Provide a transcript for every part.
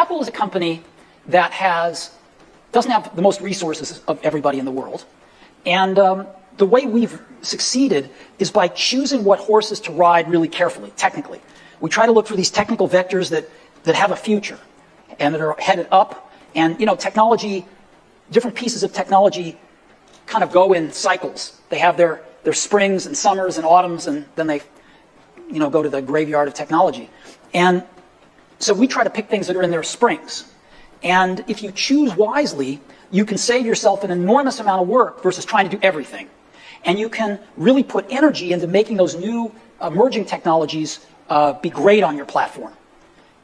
Apple is a company that doesn't have the most resources of everybody in the world. And the way we've succeeded is by choosing what horses to ride really carefully, technically. We try to look for these technical vectors that have a future and that are headed up. And, you know, technology, different pieces of technology kind of go in cycles. They have their springs and summers and autumns, and then they, you know, go to the graveyard of technology. And so we try to pick things that are in their springs. And if you choose wisely, you can save yourself an enormous amount of work versus trying to do everything. And you can really put energy into making those new emerging technologies be great on your platform,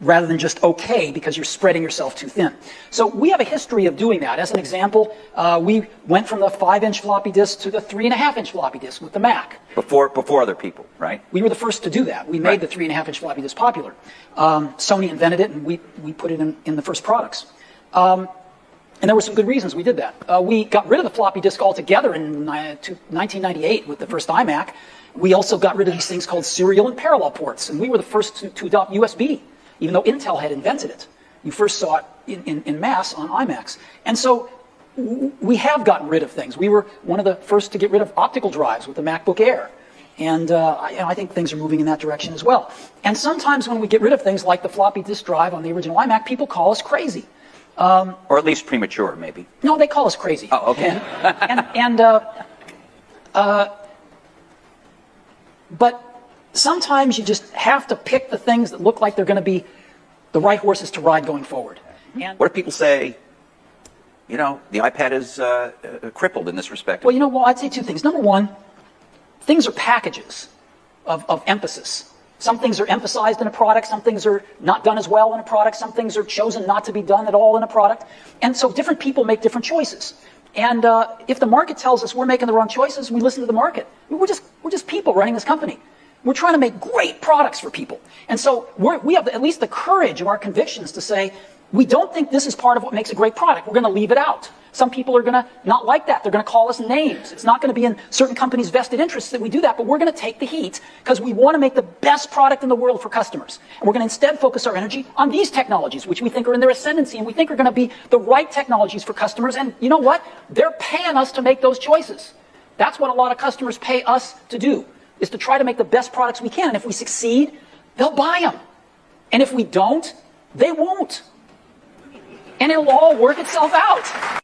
rather than just okay because you're spreading yourself too thin. So we have a history of doing that. As an example, we went from the 5-inch floppy disk to the 3.5-inch floppy disk with the Mac. Before other people, right? We were the first to do that. We made the 3.5-inch floppy disk popular. Sony invented it, and we put it in the first products. And there were some good reasons we did that. We got rid of the floppy disk altogether in 1998 with the first iMac. We also got rid of these things called serial and parallel ports, and we were the first to adopt USB, even though Intel had invented it. You first saw it in mass on iMacs. And so we have gotten rid of things. We were one of the first to get rid of optical drives with the MacBook Air. And I think things are moving in that direction as well. And sometimes when we get rid of things like the floppy disk drive on the original iMac, people call us crazy. Or at least premature, maybe. No, they call us crazy. Oh, okay. But sometimes you just have to pick the things that look like they're going to be the right horses to ride going forward. And what if people say, you know, the iPad is crippled in this respect? Well, you know, I'd say two things. Number one, things are packages of emphasis. Some things are emphasized in a product, some things are not done as well in a product, some things are chosen not to be done at all in a product. And so different people make different choices. And if the market tells us we're making the wrong choices, we listen to the market. We're just people running this company. We're trying to make great products for people. And so we have at least the courage of our convictions to say, we don't think this is part of what makes a great product. We're going to leave it out. Some people are going to not like that. They're going to call us names. It's not going to be in certain companies' vested interests that we do that, but we're going to take the heat because we want to make the best product in the world for customers. And we're going to instead focus our energy on these technologies, which we think are in their ascendancy and we think are going to be the right technologies for customers. And you know what? They're paying us to make those choices. That's what a lot of customers pay us to do, is to try to make the best products we can. And if we succeed, they'll buy them. And if we don't, they won't. And it'll all work itself out.